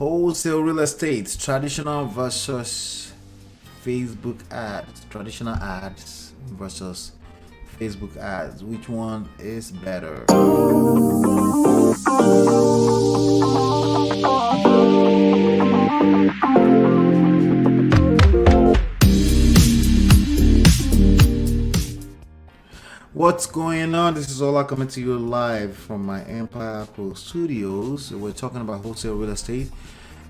Wholesale real estate, traditional versus Facebook ads, traditional ads versus Facebook ads. Which one is better? What's going on? This is Ola coming to you live from my myEmpirePRO studios. We're talking about wholesale real estate,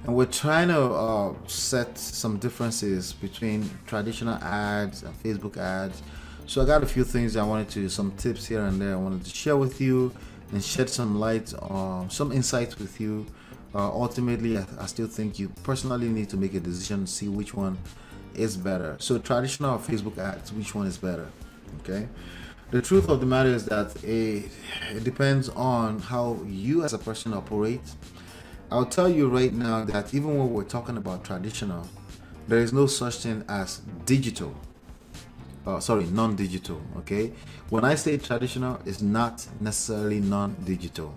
and we're trying to set some differences between traditional ads and Facebook ads. So I got a few things I wanted to, some tips here and there I wanted to share with you and shed some light on some insights with you. Ultimately, I still think you personally need to make a decision, see which one is better. So traditional or Facebook ads, which one is better? Okay. The truth of the matter is that it depends on how you as a person operate. I'll tell you right now that even when we're talking about traditional, there is no such thing as digital. Non-digital. Okay. When I say traditional, it's not necessarily non-digital,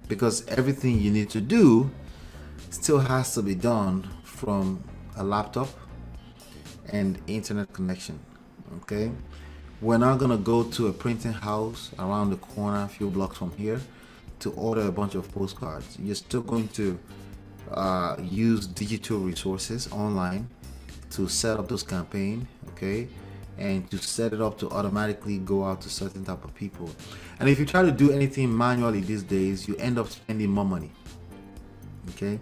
because everything you need to do still has to be done from a laptop and internet connection. Okay. We're not gonna go to a printing house around the corner a few blocks from here to order a bunch of postcards. You're still going to use digital resources online to set up those campaigns, okay, and to set it up to automatically go out to certain type of people. And if you try to do anything manually these days, you end up spending more money. Okay,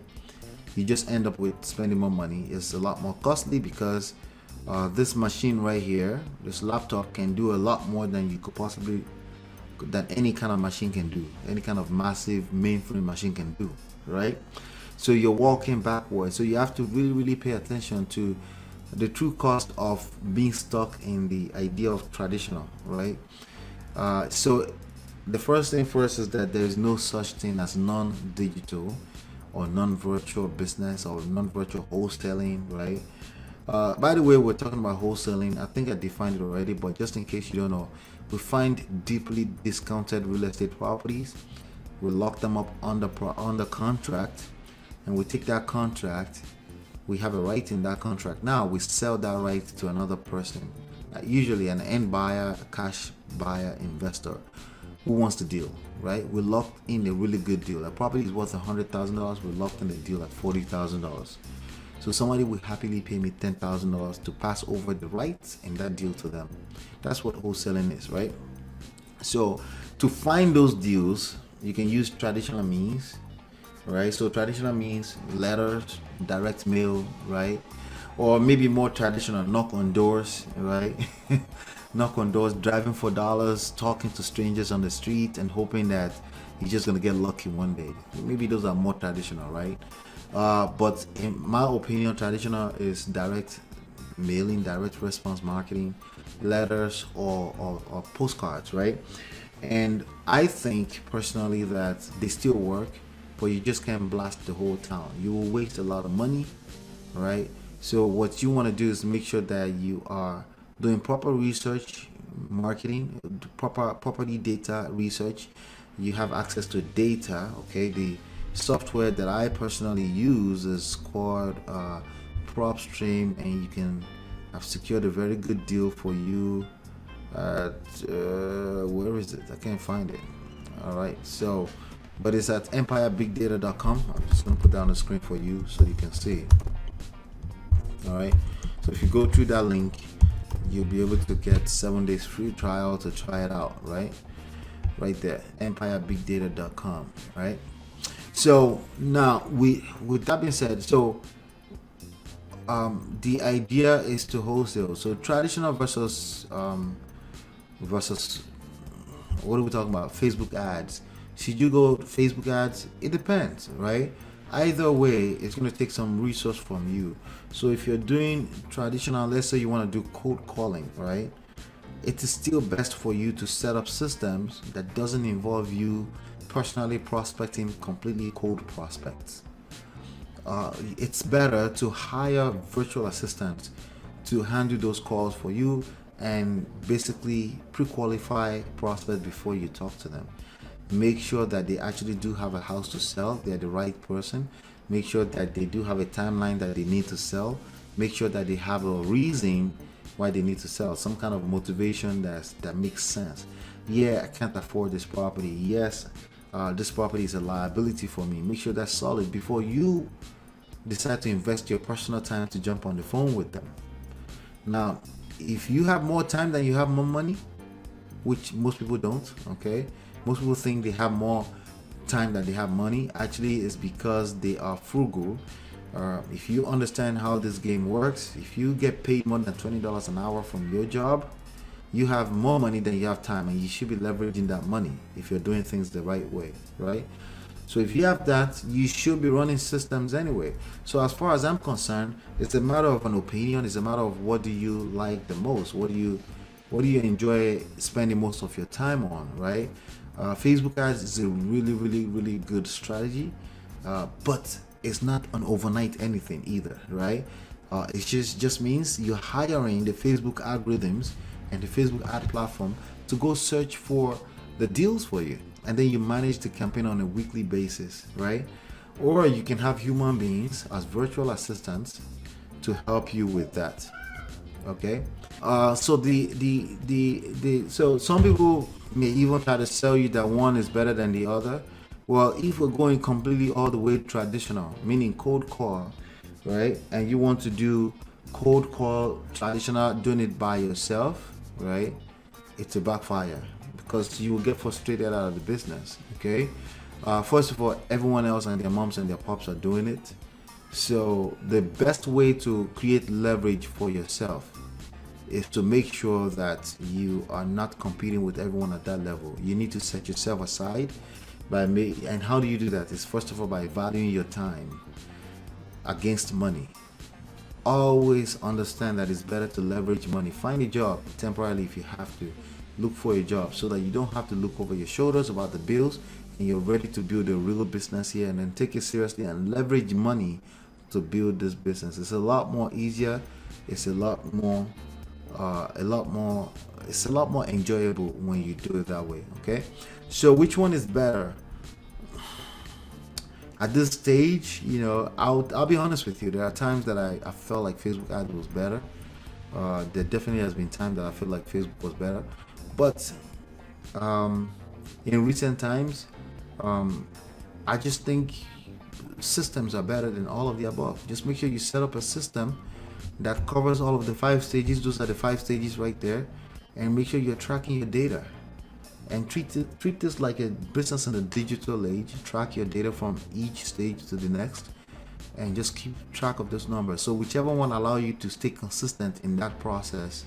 you just end up with spending more money. It's a lot more costly because this machine right here, this laptop, can do a lot more than you could possibly, than any kind of machine can do, any kind of massive mainframe machine can do, right? So you're walking backwards. So you have to really pay attention to the true cost of being stuck in the idea of traditional, right? So the first thing first is that there is no such thing as non-digital or non-virtual business or non-virtual wholesaling, right? By the way, we're talking about wholesaling. I think I defined it already, but just in case you don't know, we find deeply discounted real estate properties, we lock them up under contract, and we take that contract, we have a right in that contract. Now we sell that right to another person, usually an end buyer, a cash buyer, investor who wants the deal, right? We locked in a really good deal. A property is worth $100,000. We locked in the deal at $40,000. So somebody will happily pay me $10,000 to pass over the rights in that deal to them. That's what wholesaling is, right? So to find those deals, you can use traditional means, right? So traditional means letters, direct mail, right? Or maybe more traditional, knock on doors, right? Knock on doors, driving for dollars, talking to strangers on the street and hoping that you're just gonna get lucky one day. Maybe those are more traditional, right? But in my opinion, traditional is direct mailing, direct response marketing, letters or postcards, right? And I think personally that they still work, but you just can't blast the whole town. You will waste a lot of money, right? So what you want to do is make sure that you are doing proper research, marketing, proper property data research. You have access to data, okay? The software that I personally use is called PropStream, and you can have secured a very good deal for you at where is it? I can't find it. All right, so but it's at EmpireBigData.com. I'm just gonna put that on the screen for you so you can see. All right, so if you go through that link, you'll be able to get 7 days free trial to try it out, right there, EmpireBigData.com, right? So now with that being said, so the idea is to wholesale. So traditional versus what are we talking about? Facebook ads. Should you go Facebook ads? It depends, right? Either way, it's going to take some resource from you. So if you're doing traditional, let's say you want to do cold calling, right? It is still best for you to set up systems that doesn't involve you personally prospecting completely cold prospects. It's better to hire virtual assistants to handle those calls for you and basically pre-qualify prospects before you talk to them. Make sure that they actually do have a house to sell, they're the right person, Make sure that they do have a timeline that they need to sell. Make sure that they have a reason why they need to sell, some kind of motivation that makes sense. Yeah, I can't afford this property. Yes, this property is a liability for me. Make sure that's solid before you decide to invest your personal time to jump on the phone with them. Now, if you have more time than you have more money, which most people don't, okay? Most people think they have more time than they have money. Actually, it's because they are frugal. If you understand how this game works, if you get paid more than $20 an hour from your job, you have more money than you have time, and you should be leveraging that money if you're doing things the right way, right? So if you have that, you should be running systems anyway. So as far as I'm concerned, it's a matter of an opinion. It's a matter of what do you like the most? What do you enjoy spending most of your time on, right? Facebook ads is a really good strategy, but it's not an overnight anything either, right? It just means you're hiring the Facebook algorithms and the Facebook ad platform to go search for the deals for you, and then you manage the campaign on a weekly basis, right? Or you can have human beings as virtual assistants to help you with that. Okay. So so some people may even try to sell you that one is better than the other. Well, if we're going completely all the way traditional, meaning cold call, right? And you want to do cold call traditional, doing it by yourself, right? It's a backfire, because you will get frustrated out of the business. Okay. First of all, everyone else and their moms and their pops are doing it. So the best way to create leverage for yourself is to make sure that you are not competing with everyone at that level. You need to set yourself aside and how do you do that? Is first of all by valuing your time against money. Always understand that it's better to leverage money. Find a job temporarily if you have to. Look for a job so that you don't have to look over your shoulders about the bills, and you're ready to build a real business here, and then take it seriously and leverage money to build this business. It's a lot more easier. It's a lot more enjoyable when you do it that way. Okay, so which one is better at this stage? I'll be honest with you. There are times that I felt like Facebook ads was better. There definitely has been time that I feel like Facebook was better, but in recent times, I just think systems are better than all of the above. Just make sure you set up a system that covers all of the 5 stages. Those are the 5 stages right there, and make sure you're tracking your data, and treat this like a business in the digital age. Track your data from each stage to the next, and just keep track of those numbers. So whichever one allow you to stay consistent in that process,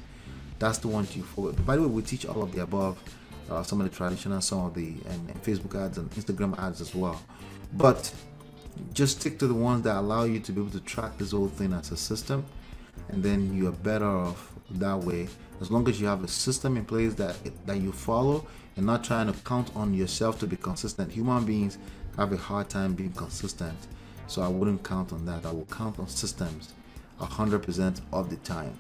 that's the one to follow. By the way, we teach all of the above, some of the traditional, some of the and Facebook ads and Instagram ads as well, but just stick to the ones that allow you to be able to track this whole thing as a system, and then you are better off that way, as long as you have a system in place that you follow, and not trying to count on yourself to be consistent. Human beings have a hard time being consistent, so I wouldn't count on that. I will count on systems 100% of the time.